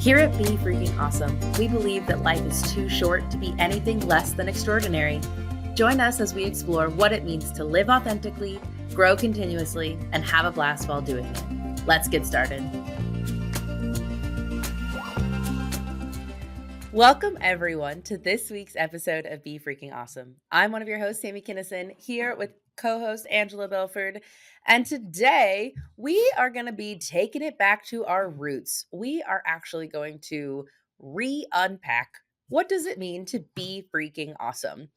Here at Be Freaking Awesome, we believe that life is too short to be anything less than extraordinary. Join us as we explore what it means to live authentically, grow continuously, and have a blast while doing it. Let's get started. Welcome, everyone, to this week's episode of Be Freaking Awesome. I'm one of your hosts, Sami here with co-host Angela Belford. And today we are going to be taking it back to our roots. We are actually going to re-unpack what does it mean to be freaking awesome.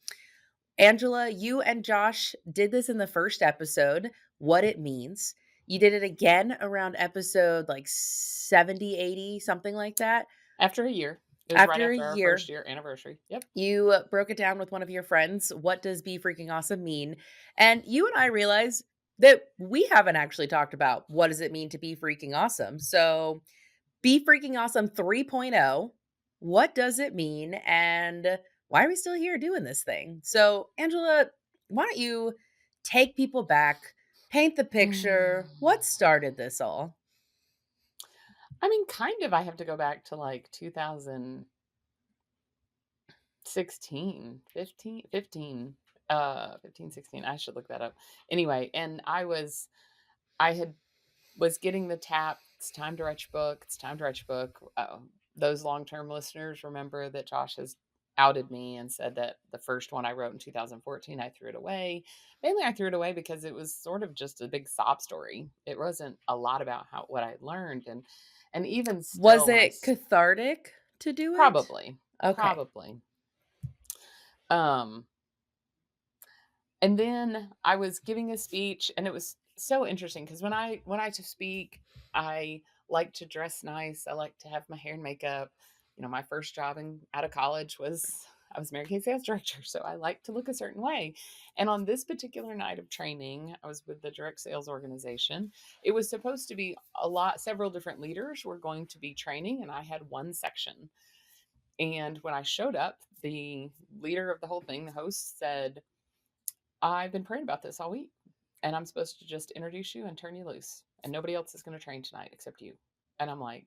Angela, you and Josh did this in the first episode, what it means. You did it again around episode like 70, 80, something like that. After a year. It was right after our first year anniversary. Yep. You broke it down with one of your friends. What does Be Freaking Awesome mean? And you and I realized that we haven't actually talked about what does it mean to be freaking awesome. So Be Freaking Awesome 3.0, what does it mean? And why are we still here doing this thing? So Angela, why don't you take people back, paint the picture. What started this all? I mean, kind of, I have to go back to like 2016, 15, 16. I should look that up. Anyway, and I was getting the tap. It's time to write your book. It's time to write your book. Those long-term listeners remember that Josh has outed me and said that the first one I wrote in 2014, I threw it away. Mainly I threw it away because it was sort of just a big sob story. It wasn't a lot about what I learned. And even still, was it cathartic to do it? Probably. Okay. Probably. And then I was giving a speech, and it was so interesting because when I speak, I like to dress nice. I like to have my hair and makeup. You know, my first job out of college I was Mary Kay sales director, so I like to look a certain way. And on this particular night of training, I was with the direct sales organization. It was supposed to be several different leaders were going to be training, and I had one section. And when I showed up, the leader of the whole thing, the host, said, I've been praying about this all week, and I'm supposed to just introduce you and turn you loose, and nobody else is going to train tonight except you. And I'm like,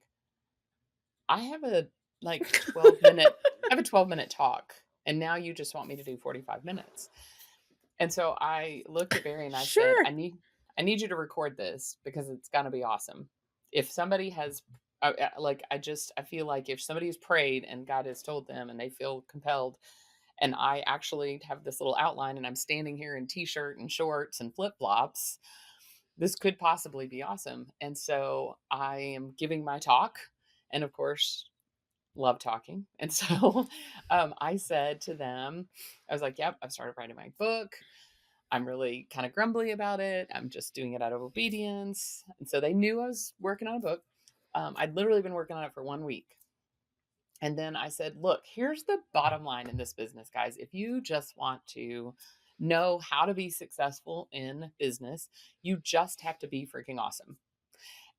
I have a 12-minute talk, and now you just want me to do 45 minutes. And so I looked at Barry and I said, I need you to record this because it's going to be awesome. If somebody has I feel like if somebody has prayed and God has told them and they feel compelled, and I actually have this little outline and I'm standing here in t-shirt and shorts and flip-flops, this could possibly be awesome. And so I am giving my talk, and of course, love talking. And so I said to them, I was like, yep, I've started writing my book. I'm really kind of grumbly about it. I'm just doing it out of obedience. And so they knew I was working on a book. I'd literally been working on it for 1 week. And then I said, look, here's the bottom line in this business, guys. If you just want to know how to be successful in business, you just have to be freaking awesome.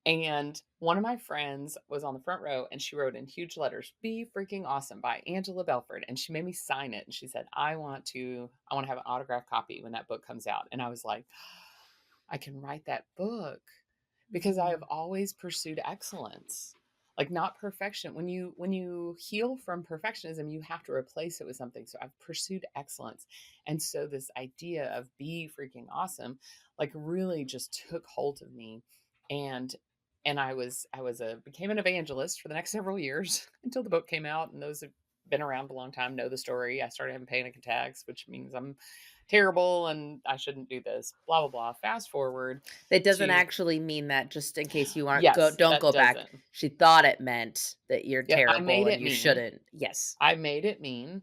And one of my friends was on the front row, and she wrote in huge letters, Be Freaking Awesome by Angela Belford. And she made me sign it. And she said, I want to have an autographed copy when that book comes out. And I was like, I can write that book because I have always pursued excellence. Like, not perfection. When you heal from perfectionism, you have to replace it with something. So I've pursued excellence. And so this idea of be freaking awesome, like, really just took hold of me. And I became an evangelist for the next several years until the book came out. And those have been around a long time know the story. I started having panic attacks, which means I'm terrible and I shouldn't do this, blah, blah, blah. Fast forward. That doesn't actually mean that, just in case you aren't, Yes, don't go back. She thought it meant that you're terrible and you shouldn't. Yes. I made it mean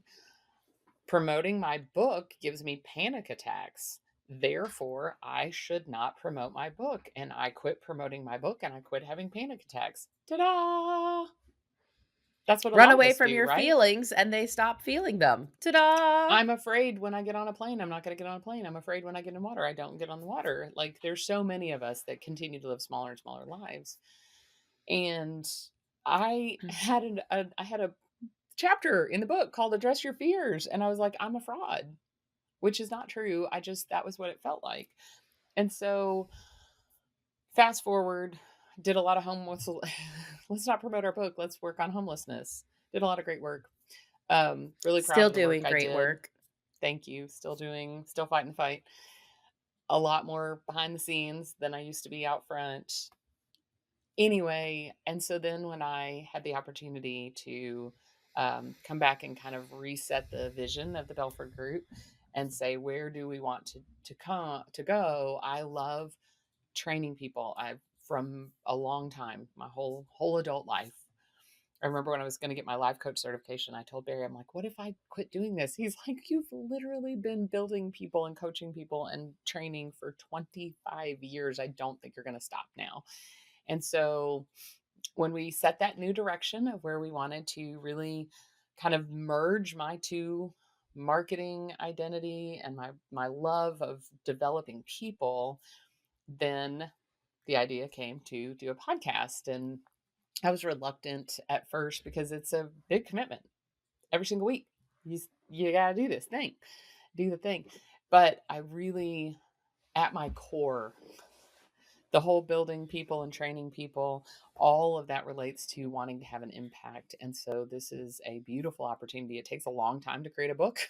promoting my book gives me panic attacks. Therefore, I should not promote my book. And I quit promoting my book and I quit having panic attacks. Ta-da! That's what run away from your feelings and they stop feeling them. Ta-da! I'm afraid when I get on a plane, I'm not going to get on a plane. I'm afraid when I get in water, I don't get on the water. Like, there's so many of us that continue to live smaller and smaller lives. And I had a chapter in the book called Address Your Fears. And I was like, I'm a fraud, which is not true. That was what it felt like. And so fast forward Did a lot of homeless let's not promote our book, let's work on homelessness. Did a lot of great work. Really proud Still of the work doing I great did. work. Thank you. Still fighting the fight. A lot more behind the scenes than I used to be out front. Anyway, and so then when I had the opportunity to, come back and kind of reset the vision of the Belford Group and say, "Where do we want to go?" I love training people. I've from a long time, my whole adult life. I remember when I was gonna get my life coach certification, I told Barry, I'm like, "What if I quit doing this?" He's like, "You've literally been building people and coaching people and training for 25 years. I don't think you're gonna stop now." And so when we set that new direction of where we wanted to really kind of merge my two marketing identity and my love of developing people, then the idea came to do a podcast. And I was reluctant at first because it's a big commitment every single week. You got to do the thing. But I really, at my core, the whole building people and training people, all of that relates to wanting to have an impact. And so this is a beautiful opportunity. It takes a long time to create a book,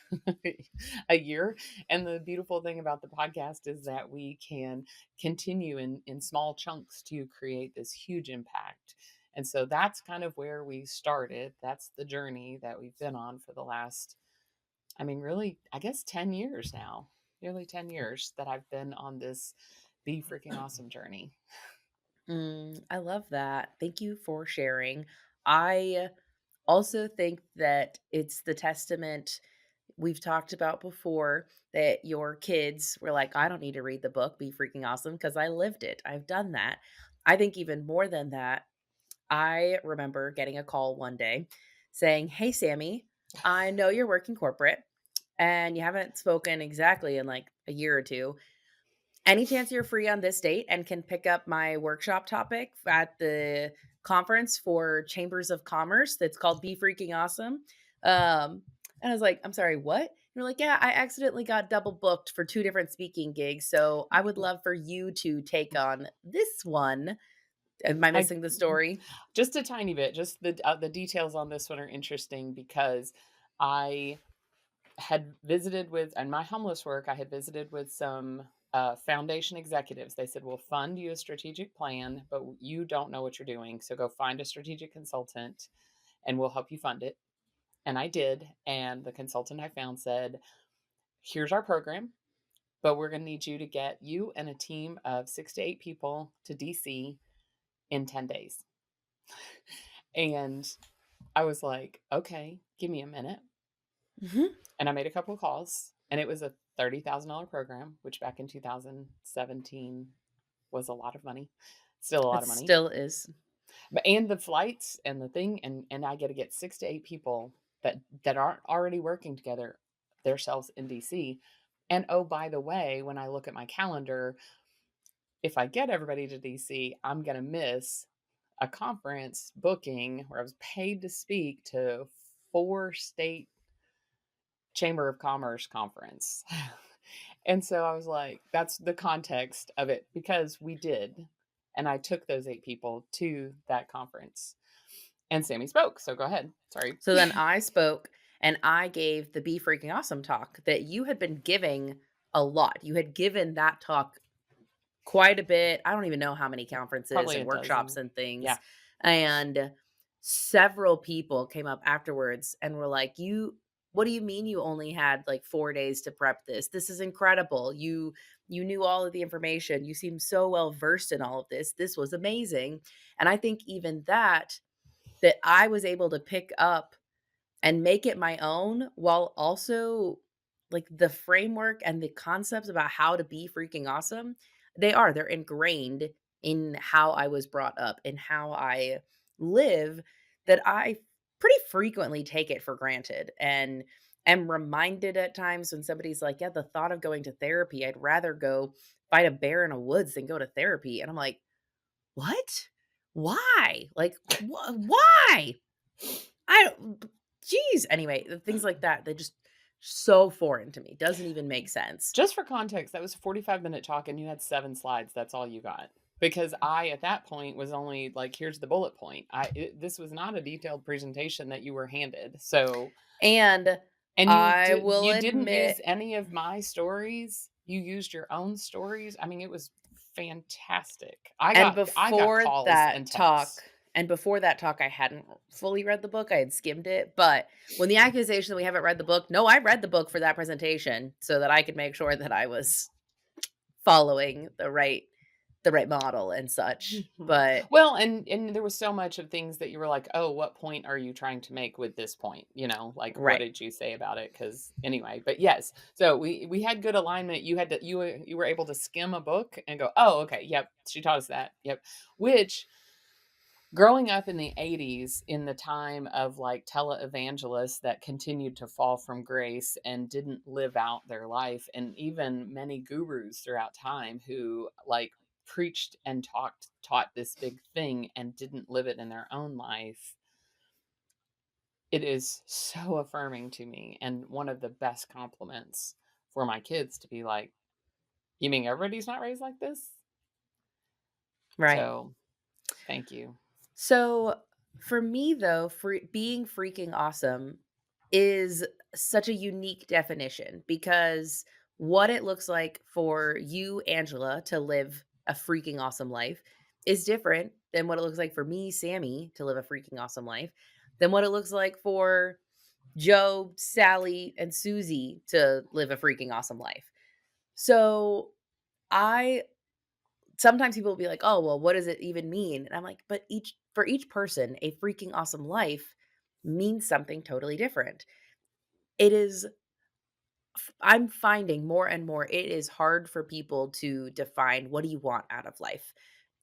a year. And the beautiful thing about the podcast is that we can continue in small chunks to create this huge impact. And so that's kind of where we started. That's the journey that we've been on for the last, I mean, really, I guess 10 years now, nearly 10 years that I've been on this be freaking awesome journey. I love that. Thank you for sharing. I also think that it's the testament we've talked about before that your kids were like, I don't need to read the book, Be Freaking Awesome, because I lived it. I've done that. I think even more than that, I remember getting a call one day saying, Hey, Sammy, I know you're working corporate and you haven't spoken exactly in like a year or two. Any chance you're free on this date and can pick up my workshop topic at the conference for Chambers of Commerce that's called Be Freaking Awesome? And I was like, I'm sorry, what? And you're like, yeah, I accidentally got double booked for two different speaking gigs. So I would love for you to take on this one. Am I I missing the story? just a tiny bit, just the details on this one are interesting because I had visited with and my homeless work, I had visited with some foundation executives. They said, "We'll fund you a strategic plan, but you don't know what you're doing. So go find a strategic consultant and we'll help you fund it." And I did. And the consultant I found said, "Here's our program, but we're going to need you to get you and a team of 6 to 8 people to DC in 10 days." And I was like, "Okay, give me a minute." Mhm. And I made a couple of calls, and it was a $30,000 program, which back in 2017 was a lot of money. Still a lot It of money. still is. But and the flights and the thing and I get to get 6 to 8 people that aren't already working together themselves in DC. And oh, by the way, when I look at my calendar, if I get everybody to DC, I'm going to miss a conference booking where I was paid to speak to 4 state Chamber of Commerce conference. And so I was like, that's the context of it because we did. And I took those 8 people to that conference. And Sammy spoke. So go ahead. Sorry. So then I spoke and I gave the Be Freaking Awesome talk that you had been giving a lot. You had given that talk quite a bit. I don't even know how many conferences Probably and a workshops dozen. and things. Yeah. And several people came up afterwards and were like, "You what do you mean you only had like 4 days to prep this? This is incredible. You knew all of the information. You seem so well versed in all of this. This was amazing." And I think even that I was able to pick up and make it my own while also like the framework and the concepts about how to be freaking awesome, they're ingrained in how I was brought up and how I live that I pretty frequently take it for granted and am reminded at times when somebody's like, "Yeah, the thought of going to therapy, I'd rather go fight a bear in a woods than go to therapy." And I'm like, "What? Why? Like, why?" I don't Jeez. Anyway, things like that, they're just so foreign to me. Doesn't even make sense. Just for context, that was a 45-minute talk and you had 7 slides. That's all you got. because I, at that point, was only like, here's the bullet point. This was not a detailed presentation that you were handed. So, And and I will you didn't use admit, any of my stories. You used your own stories. I mean, it was fantastic. and I got before calls and that talk texts. I hadn't fully read the book, I had skimmed it, but when the accusation that we haven't read the book, no, I read the book for that presentation so that I could make sure that I was following the right model and such, Mhm. but Well, and there was so much of things that you were like, "Oh, what point are you trying to make with this point?" Like, "What right. did you say about it?" Because anyway, but yes. So we had good alignment. You were able to skim a book and go, "Oh, okay, yep, she taught us that." Yep. Which, growing up in the 80s, in the time of, like, televangelists that continued to fall from grace and didn't live out their life, and even many gurus throughout time who, like, preached and taught this big thing and didn't live it in their own life, it is so affirming to me, and one of the best compliments for my kids to be like, "You mean everybody's not raised like this?" Right. So, thank you. So for me though, being freaking awesome is such a unique definition because what it looks like for you, Angela, to live a freaking awesome life is different than what it looks like for me, Sammy, to live a freaking awesome life, than what it looks like for Joe, Sally, and Susie to live a freaking awesome life. So I sometimes people will be like, "Oh, well, what does it even mean?" And I'm like, "But each person, a freaking awesome life means something totally different." It is I'm finding more and more it is hard for people to define what do you want out of life.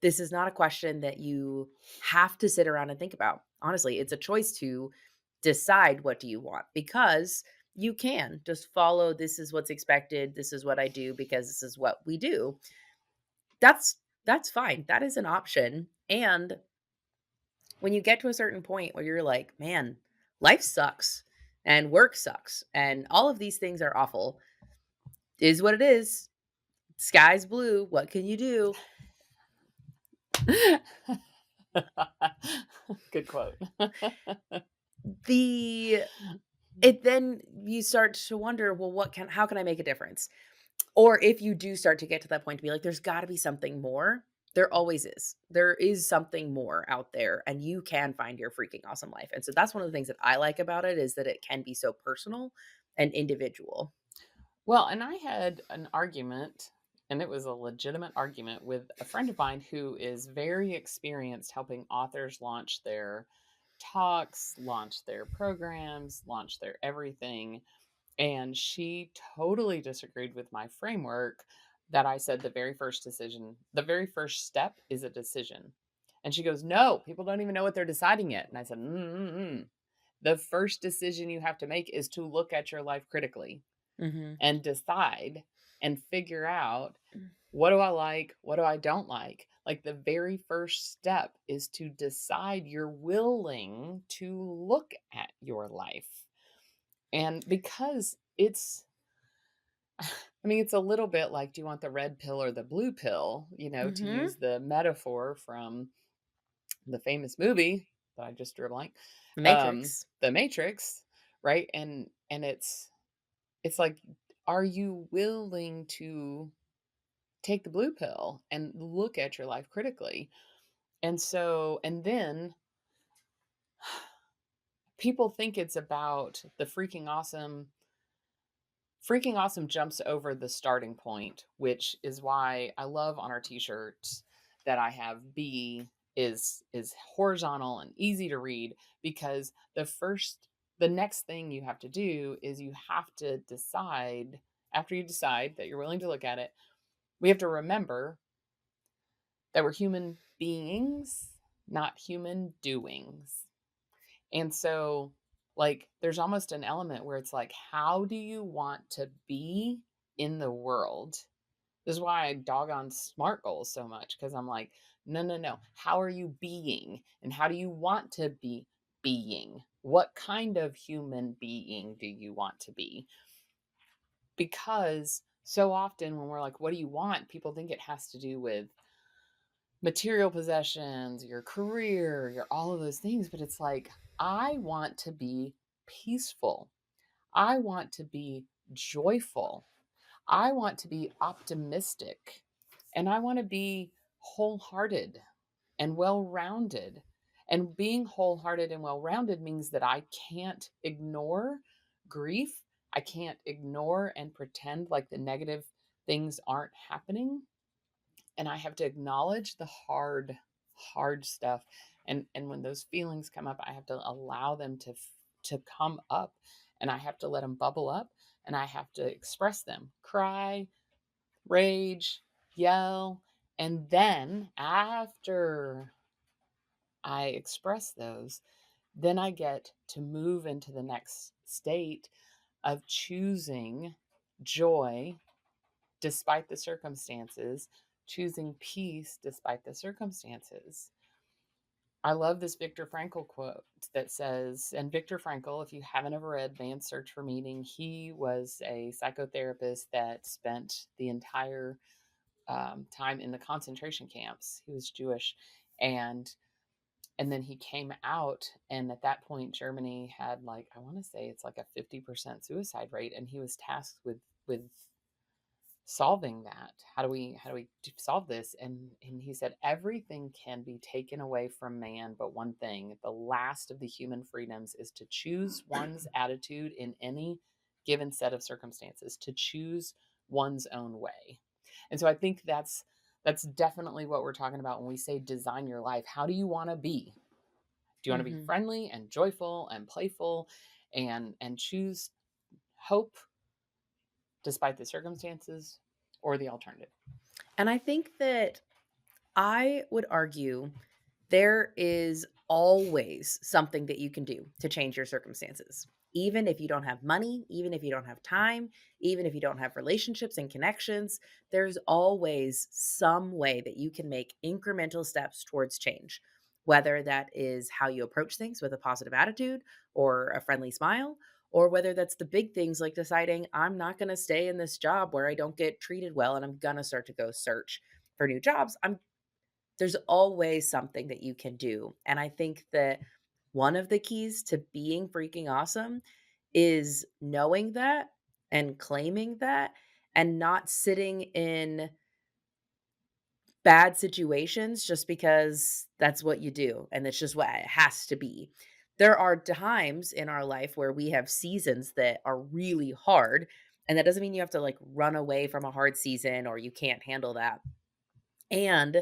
This is not a question that you have to sit around and think about. Honestly, it's a choice to decide what do you want because you can just follow this is what's expected, this is what I do because this is what we do. That's that's fine. That is an option. And when you get to a certain point where you're like, "Man, life sucks and work sucks and all of these things are awful. Is what it is. Sky's blue. What can you do?" Good quote. The it then you start to wonder, well, how can I make a difference? Or if you do start to get to that point to be like, there's got to be something more. There always is. There is something more out there, and you can find your freaking awesome life. And so that's one of the things that I like about it is that it can be so personal and individual. Well, and I had an argument, and it was a legitimate argument with a friend of mine who is very experienced helping authors launch their talks, launch their programs, launch their everything. And she totally disagreed with my framework that I said the very first step is a decision. And she goes, "No, people don't even know what they're deciding yet." And I said, "Mm-mm-mm. The first decision you have to make is to look at your life critically Mhm. and decide and figure out, what do I like? What do I don't like?" Like, the very first step is to decide you're willing to look at your life. And because I mean, it's a little bit like, do you want the red pill or the blue pill? To Mhm. use the metaphor from the famous movie that I just drew a blank, The Matrix. The Matrix, right? And it's like, are you willing to take the blue pill and look at your life critically? And then people think it's about the freaking awesome. Freaking awesome jumps over the starting point, which is why I love on our t-shirts that I have B is horizontal and easy to read, because the next thing you have to do is you have to decide. After you decide that you're willing to look at it, we have to remember that we're human beings, not human doings. And so, like, there's almost an element where it's like, how do you want to be in the world? This is why I dog on SMART goals so much, because I'm like, no, no, no. How are you being? And how do you want to be being? What kind of human being do you want to be? Because so often when we're like, what do you want? People think it has to do with material possessions, your career, your all of those things, but it's like I want to be peaceful. I want to be joyful. I want to be optimistic. And I want to be wholehearted and well-rounded. And being wholehearted and well-rounded means that I can't ignore grief. I can't ignore and pretend like the negative things aren't happening, and I have to acknowledge the hard stuff. And when those feelings come up, I have to allow them to come up, and I have to let them bubble up, and I have to express them. Cry, rage, yell, and then after I express those, then I get to move into the next state of choosing joy despite the circumstances, choosing peace despite the circumstances. I love this Viktor Frankl quote that says, and Viktor Frankl, if you haven't ever read Man's Search for Meaning, he was a psychotherapist that spent the entire time in the concentration camps. He was Jewish, and and then he came out, and at that point Germany had, like, I want to say it's like a 50% suicide rate, and he was tasked with solving that. How do we solve this? And he said everything can be taken away from man, but one thing, the last of the human freedoms, is to choose one's attitude in any given set of circumstances, to choose one's own way. And so I think that's definitely what we're talking about when we say design your life. How do you want to be? Do you want to be Mhm. friendly and joyful and playful and choose hope despite the circumstances, or the alternative? And I think that I would argue there is always something that you can do to change your circumstances. Even if you don't have money, even if you don't have time, even if you don't have relationships and connections, there's always some way that you can make incremental steps towards change. Whether that is how you approach things with a positive attitude or a friendly smile, or whether that's the big things like deciding, I'm not going to stay in this job where I don't get treated well and I'm going to start to go search for new jobs. There's always something that you can do. And I think that one of the keys to being freaking awesome is knowing that and claiming that and not sitting in bad situations just because that's what you do and it's just what it has to be. There are times in our life where we have seasons that are really hard. And that doesn't mean you have to like run away from a hard season or you can't handle that. And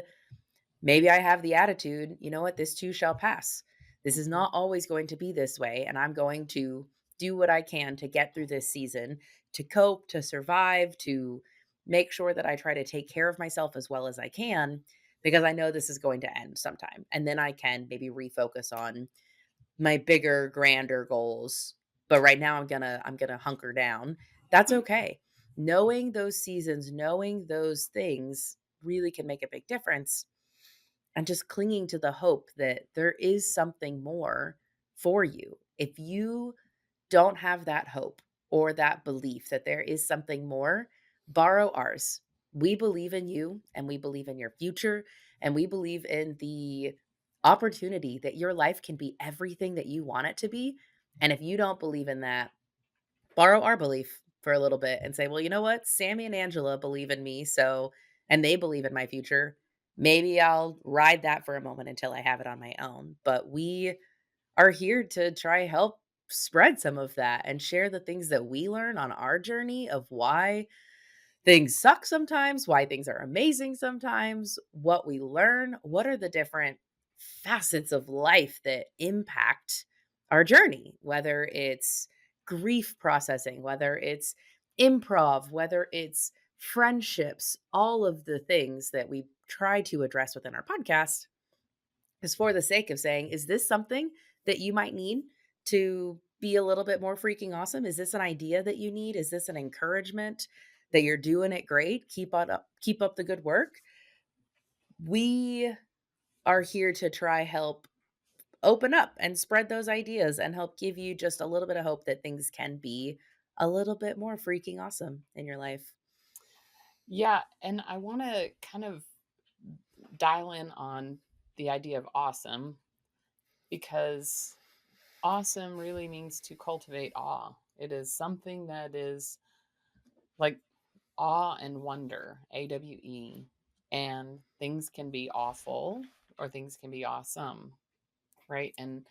maybe I have the attitude, you know what, this too shall pass. This is Mhm. not always going to be this way. And I'm going to do what I can to get through this season, to cope, to survive, to make sure that I try to take care of myself as well as I can, because I know this is going to end sometime. And then I can maybe refocus on my bigger, grander goals. But right now I'm gonna hunker down. That's okay. Knowing those seasons, knowing those things really can make a big difference, and just clinging to the hope that there is something more for you. If you don't have that hope or that belief that there is something more, borrow ours. We believe in you and we believe in your future and we believe in the opportunity that your life can be everything that you want it to be. And if you don't believe in that, borrow our belief for a little bit and say, well, you know what? Sammy and Angela believe in me. So, and they believe in my future. Maybe I'll ride that for a moment until I have it on my own. But we are here to try help spread some of that and share the things that we learn on our journey of why things suck sometimes, why things are amazing sometimes, what we learn, what are the different facets of life that impact our journey, whether it's grief processing, whether it's improv, whether it's friendships, all of the things that we try to address within our podcast is for the sake of saying, is this something that you might need to be a little bit more freaking awesome? Is this an idea that you need? Is this an encouragement that you're doing it great? Keep up the good work. We are here to try help open up and spread those ideas and help give you just a little bit of hope that things can be a little bit more freaking awesome in your life. Yeah, and I want to kind of dial in on the idea of awesome, because awesome really means to cultivate awe. It is something that is like awe and wonder, AWE. And things can be awful or things can be awesome, right? And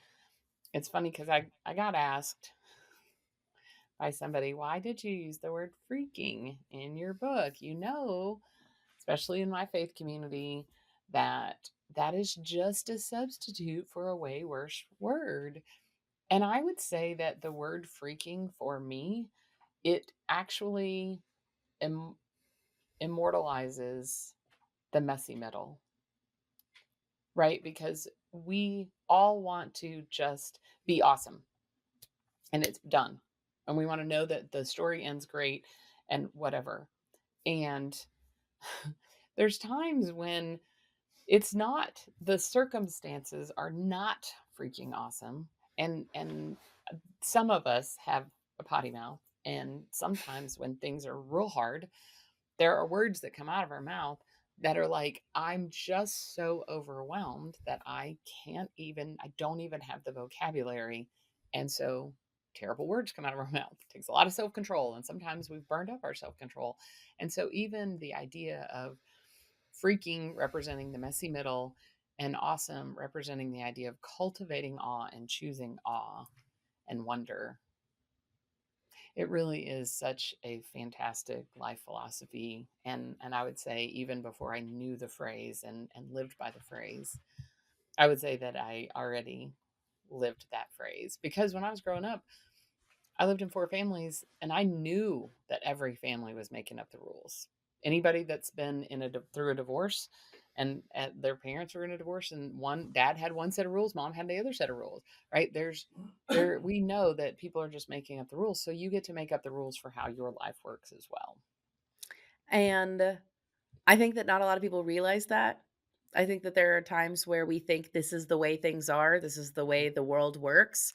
it's funny because I got asked by somebody, why did you use the word freaking in your book? Especially in my faith community, that that is just a substitute for a way worse word. And I would say that the word freaking for me, it actually Im- immortalizes the messy middle, right? Because we all want to just be awesome and it's done. And we want to know that the story ends great and whatever. And there's times when it's not, the circumstances are not freaking awesome. And some of us have a potty mouth. And sometimes when things are real hard, there are words that come out of our mouth that are like, I'm just so overwhelmed that I don't even have the vocabulary. And so terrible words come out of our mouth. It takes a lot of self control. And sometimes we've burned up our self control. And so even the idea of freaking representing the messy middle and awesome representing the idea of cultivating awe and choosing awe and wonder, it really is such a fantastic life philosophy. And I would say even before I knew the phrase and lived by the phrase, I would say that I already lived that phrase, because when I was growing up, I lived in four families and I knew that every family was making up the rules. Anybody that's been through a divorce and their parents were in a divorce, and one dad had one set of rules, mom had the other set of rules, right? We know that people are just making up the rules. So you get to make up the rules for how your life works as well. And I think that not a lot of people realize that. I think that there are times where we think this is the way things are, this is the way the world works.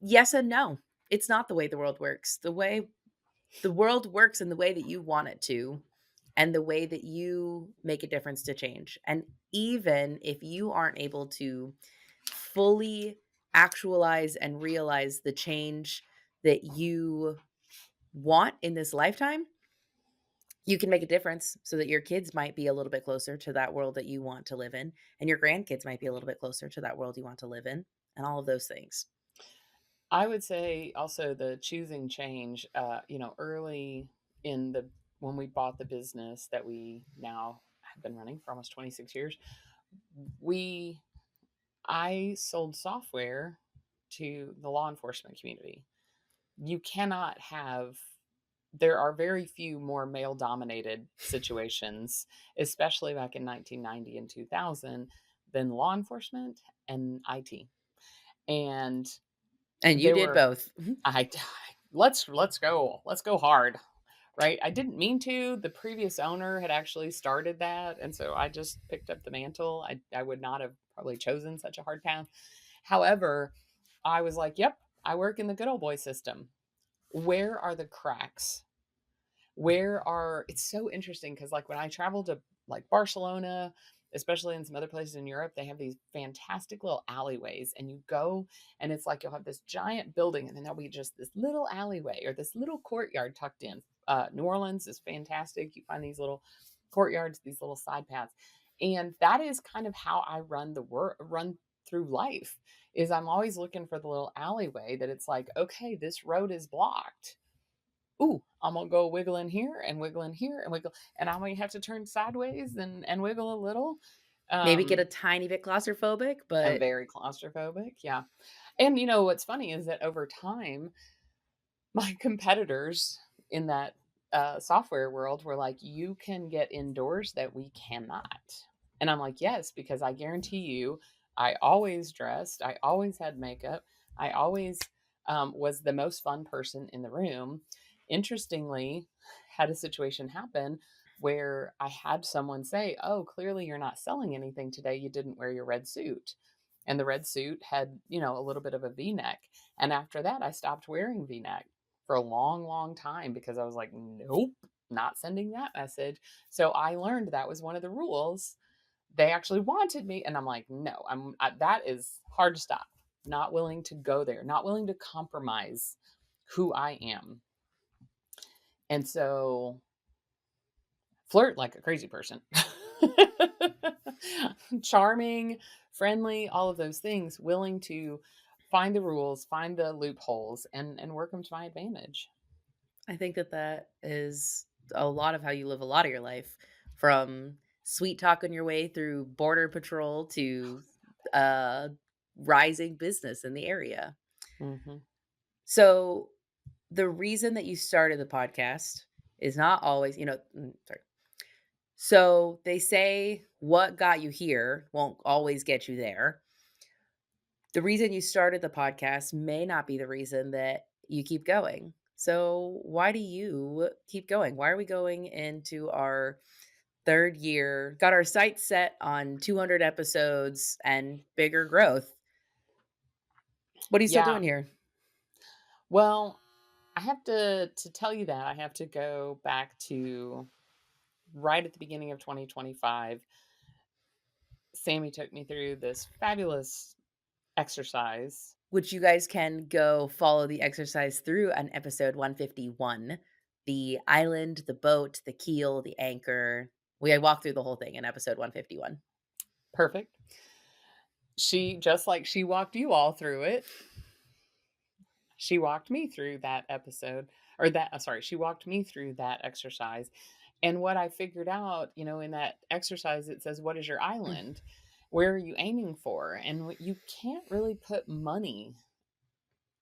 Yes and no. It's not the way the world works. The way the world works in the way that you want it to, and the way that you make a difference to change. And even if you aren't able to fully actualize and realize the change that you want in this lifetime, you can make a difference so that your kids might be a little bit closer to that world that you want to live in, and your grandkids might be a little bit closer to that world you want to live in, and all of those things. I would say also the choosing change, early in the when we bought the business that we now have been running for almost 26 years, we I sold software to the law enforcement community. You cannot have There are very few more male dominated situations, especially back in 1990 and 2000, than law enforcement and IT. And And you there did were both. I let's go hard, right? I didn't mean to. The previous owner had actually started that, and so I just picked up the mantle. I would not have probably chosen such a hard path. However, I was like, "Yep, I work in the good old boy system. Where are the cracks? It's so interesting because like when I travel to like Barcelona, especially in some other places in Europe, they have these fantastic little alleyways, and you go and it's like you'll have this giant building and then there'll be just this little alleyway or this little courtyard tucked in. New Orleans is fantastic. You find these little courtyards, these little side paths. And that is kind of how I run through life, is I'm always looking for the little alleyway that it's like, okay, this road is blocked. Ooh, I'm gonna go wiggle in here and wiggle in here and wiggle, and I might have to turn sideways and wiggle a little. Maybe get a Um, tiny bit claustrophobic, I'm but very claustrophobic, yeah. And you know what's funny is that over time, my competitors in that software world were like, "You can get indoors that we cannot," and I'm like, "Yes," because I guarantee you, I always dressed, I always had makeup, I always was the most fun person in the room. Interestingly, had a situation happen where I had someone say, "Oh, clearly you're not selling anything today. You didn't wear your red suit." And the red suit had, a little bit of a V-neck. And after that, I stopped wearing V-neck for a long, long time because I was like, "Nope." not sending that message. So I learned that was one of the rules. They actually wanted me, and I'm like, no, that is hard to stop. Not willing to go there, not willing to compromise who I am. And so flirt like a crazy person. Charming, friendly, all of those things, willing to find the rules, find the loopholes, and work them to my advantage. I think that that is a lot of how you live a lot of your life, from sweet talking your way through border patrol to uh rising business in the area. Mhm. So the reason that you started the podcast is not always, sorry. So they say what got you here won't always get you there. The reason you started the podcast may not be the reason that you keep going. So why do you keep going? Why are we going into our third year? Got our sights set on 200 episodes and bigger growth. What are you still Yeah. doing here? Well, I have to tell you that I have to go back to right at the beginning of 2025. Sammy took me through this fabulous exercise. Which you guys can go follow the exercise through on episode 151. The island, the boat, the keel, the anchor. We walked through the whole thing in episode 151. Perfect. She just like she walked you all through it, she walked me through that episode or that sorry, she walked me through that exercise. And what I figured out, in that exercise, it says, "What is your island? Where are you aiming for?" And you can't really put money.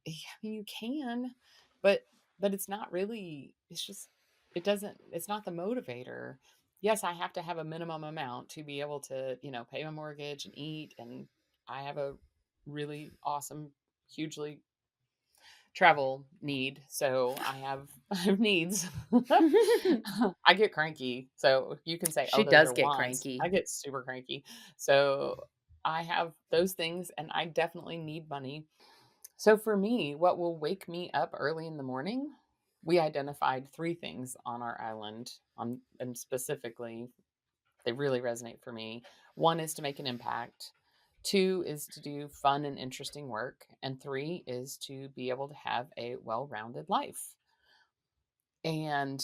I mean, you can, but it's not really. It's just it doesn't. It's not the motivator. Yes, I have to have a minimum amount to be able to, pay my mortgage and eat, and I have a really awesome, hugely travel need, so I have needs. I get cranky, so you can say, "Oh, She those does are get wants." I cranky. get super cranky. So, I have those things, and I definitely need money. So, for me, what will wake me up early in the morning, we identified 3 things on our island, and specifically they really resonate for me. One is to make an impact. Two is to do fun and interesting work. And three is to be able to have a well rounded life. And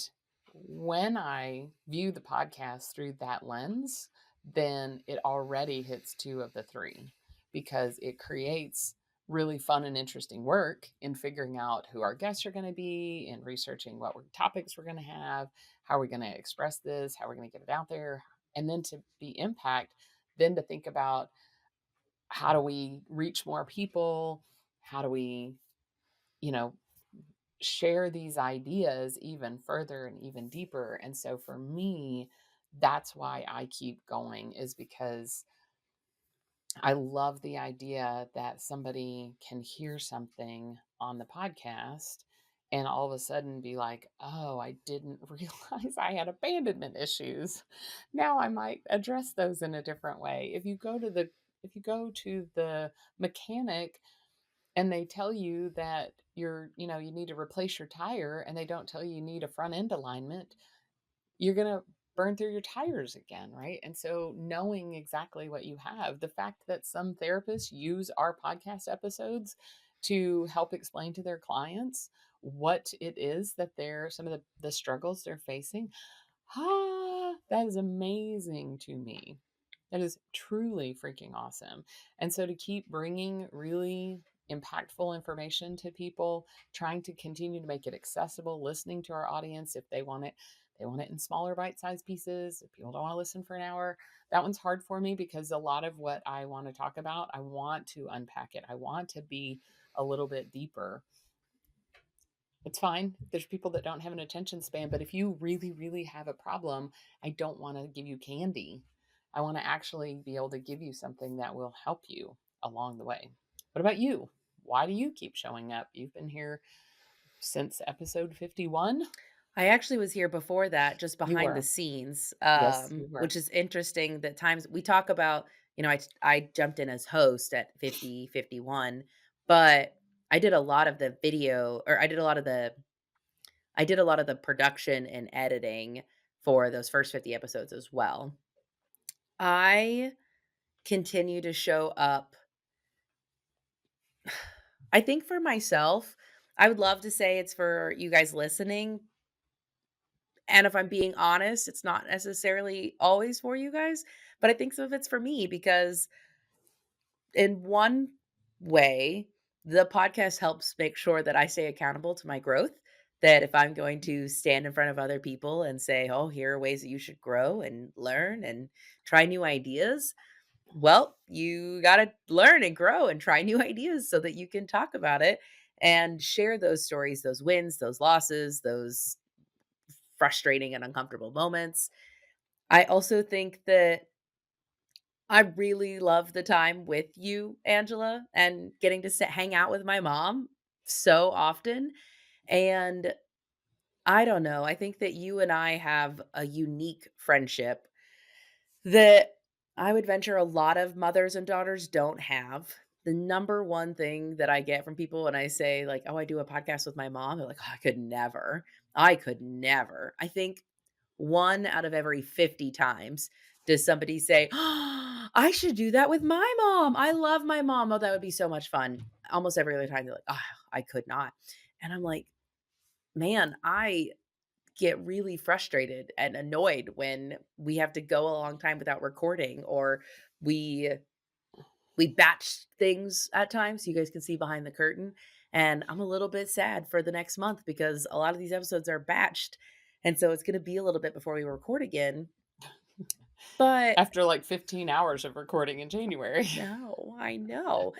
when I view the podcast through that lens, then it already hits two of the three because it creates really fun and interesting work in figuring out who our guests are going to be and researching what topics we're going to have, how we're going to express this, how we're going to get it out there, and then to be impact, then to think about how do we reach more people, how do we, you know, share these ideas even further and even deeper. And so for me, that's why I keep going, is because I love the idea that somebody can hear something on the podcast and all of a sudden be like, "Oh, I didn't realize I had abandonment issues. Now I might address those in a different way." If you go to the mechanic and they tell you that you need to replace your tire and they don't tell you you need a front end alignment, you're going to burn through your tires again, right? And so knowing exactly what you have, the fact that some therapists use our podcast episodes to help explain to their clients what it is that they're some of the struggles they're facing, that is amazing to me. That is truly freaking awesome. And so to keep bringing really impactful information to people, trying to continue to make it accessible, listening to our audience if they want it in smaller bite-sized pieces. If people don't want to listen for an hour, that one's hard for me because a lot of what I want to talk about, I want to unpack it. I want to be a little bit deeper. It's fine. There's people that don't have an attention span, but if you really, really have a problem, I don't want to give you candy. I want to actually be able to give you something that will help you along the way. What about you? Why do you keep showing up? You've been here since episode 51. I actually was here before that, just You behind the were. scenes, Yes, you were. which is interesting that times we talk about, I jumped in as host at 50 51, but I did a lot of the video, or I did a lot of the I did a lot of the production and editing for those first 50 episodes as well. I continue to show up. I think for myself, I would love to say it's for you guys listening, and if I'm being honest, it's not necessarily always for you guys, but I think some of it's for me because in one way, the podcast helps make sure that I stay accountable to my growth. That if I'm going to stand in front of other people and say, "Oh, here are ways that you should grow and learn and try new ideas," well, you got to learn and grow and try new ideas so that you can talk about it and share those stories, those wins, those losses, those frustrating and uncomfortable moments. I also think that I really love the time with you, Angela, and getting to hang out with my mom so often. And I don't know, I think that you and I have a unique friendship that I would venture a lot of mothers and daughters don't have. The number one thing that I get from people when I say, like, "Oh, I do a podcast with my mom," they're like, "Oh, I could never. I could never." I think 1 out of every 50 times does somebody say, "Oh, I should do that with my mom. I love my mom. Oh, that would be so much fun." Almost every other time they're like, "Oh, I could not." And I'm like, "Man, I get really frustrated and annoyed when we have to go a long time without recording or we we batch things at times. You guys can see behind the curtain, and I'm a little bit sad for the next month because a lot of these episodes are batched, and so it's going to be a little bit before we record again. But After like 15 hours of recording in January. no, I know.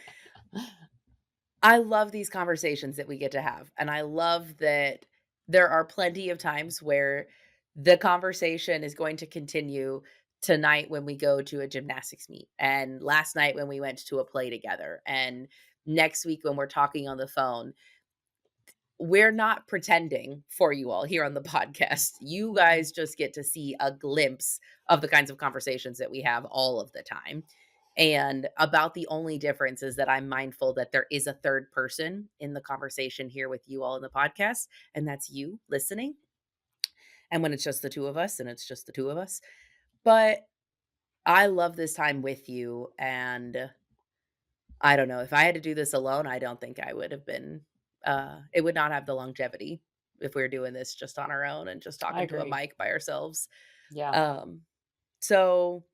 I love these conversations that we get to have, and I love that there are plenty of times where the conversation is going to continue tonight when we go to a gymnastics meet, and last night when we went to a play together, and next week when we're talking on the phone. We're not pretending for you all here on the podcast. You guys just get to see a glimpse of the kinds of conversations that we have all of the time. And about the only difference is that I'm mindful that there is a third person in the conversation here with you all in the podcast, and that's you listening. And when it's just the two of us, and it's just the two of us. But I love this time with you. And I don't know, if I had to do this alone, I don't think I would have been it would not have the longevity if we were doing this just on our own and just I talking to a agree. mic by ourselves. Yeah, Um, so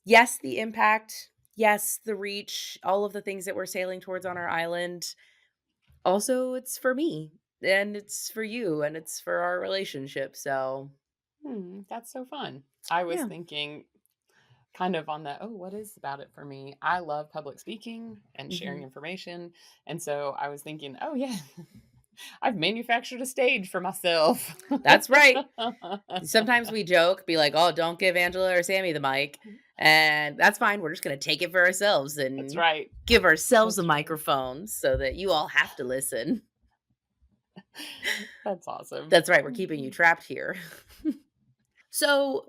yes, the impact, yes, the reach, all of the things that we're sailing towards on our island. Also, it's for me and it's for you and it's for our relationship. So, that's so fun. I was yeah. thinking kind of on the, oh, what is about it for me? I love public speaking and sharing Mhm. information. And so I was thinking, oh, yeah, I've manufactured a stage for myself. That's right. Sometimes we joke, be like, "Oh, don't give Angela or Sammy the mic," and that's fine, we're just gonna take it for ourselves That's and right. give ourselves a That's right. microphone so that you all have to listen. That's awesome. That's right, we're keeping you trapped here. So,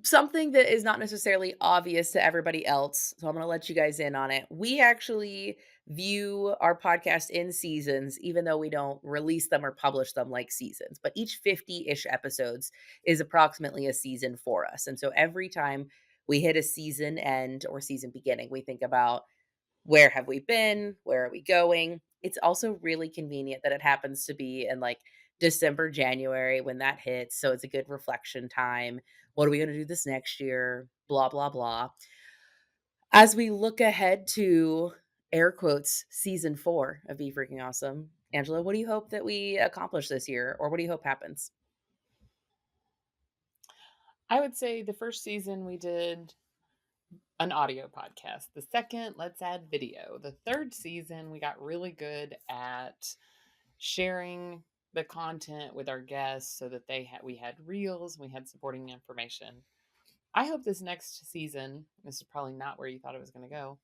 something that is not necessarily obvious to everybody else, so I'm gonna let you guys in on it. We actually view our podcast in seasons, even though we don't release them or publish them like seasons. But each 50-ish episodes is approximately a season for us. And so every time we hit a season end or season beginning, we think about where have we been? Where are we going? It's also really convenient that it happens to be in like December, January when that hits. So it's a good reflection time. What are we going to do this next year? Blah, blah, blah. As we look ahead to air quotes season 4 of Be Freaking Awesome, Angela, what do you hope that we accomplish this year? Or what do you hope happens? I would say the first season we did an audio podcast. The second, let's add video. The third season, we got really good at sharing the content with our guests so that we had reels, we had supporting information. I hope this next season, this is probably not where you thought it was going to go.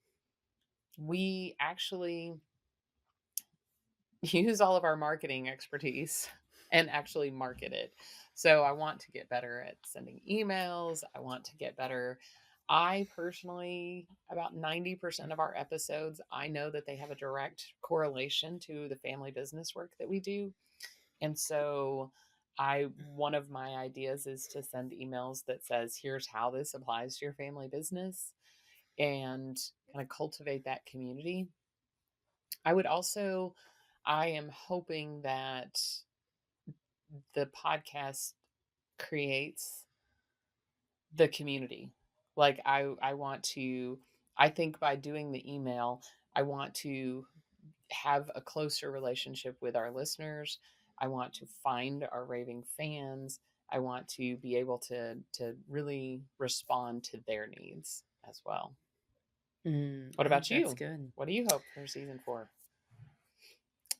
We actually use all of our marketing expertise and actually market it. So I want to get better at sending emails. I want to get better. I personally, about 90% of our episodes, I know that they have a direct correlation to the family business work that we do. And so one of my ideas is to send emails that says, here's how this applies to your family business, and kind of cultivate that community. I am hoping that the podcast creates the community. Like I think by doing the email, I want to have a closer relationship with our listeners. I want to find our raving fans. I want to be able to really respond to their needs as well. What I think about that's you? good. What do you hope for season 4?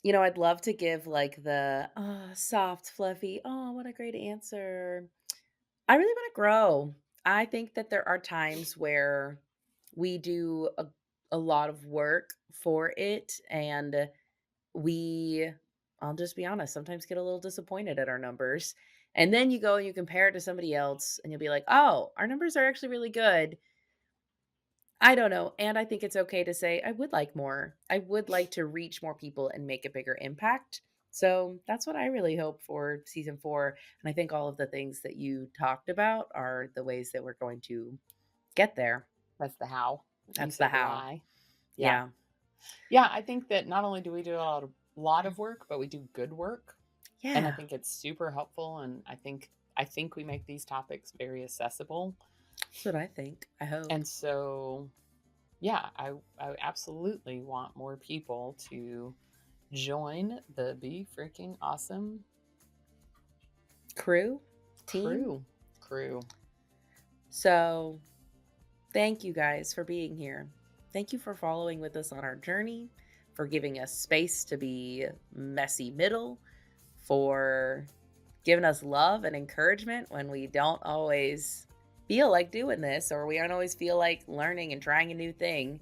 I'd love to give like the soft, fluffy, oh, what a great answer. I really want to grow. I think that there are times where we do a lot of work for it, and we, I'll just be honest, sometimes get a little disappointed at our numbers. And then you go and you compare it to somebody else and you'll be like, oh, our numbers are actually really good. I don't know. And I think it's okay to say, I would like more. I would like to reach more people and make a bigger impact. So that's what I really hope for season 4. And I think all of the things that you talked about are the ways that we're going to get there. That's the how. You That's the said the how. why. Yeah. Yeah. Yeah, I think that not only do we do a lot of work, but we do good work. And I Yeah. think it's super helpful, and I think we make these topics very accessible. That's what I think. I hope. And so yeah, I absolutely want more people to join the Be Freaking Awesome Crew, team. crew. So thank you guys for being here. Thank you for following with us on our journey, for giving us space to be messy middle, for giving us love and encouragement when we don't always feel like doing this, or we don't always feel like learning and trying a new thing.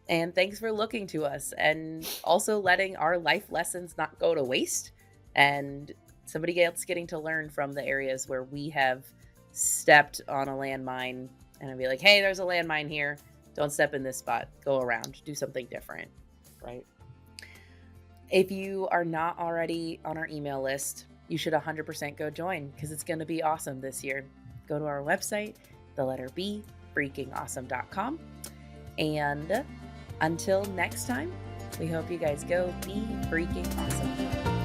And thanks for looking to us and also letting our life lessons not go to waste, and somebody else getting to learn from the areas where we have stepped on a landmine and be like, hey, there's a landmine here. Don't step in this spot. Go around. Do something different. Right. If you are not already on our email list, you should 100% go join, because it's going to be awesome this year. Go to our website, the letter B, freakingawesome.com. And until next time, we hope you guys go be freaking awesome.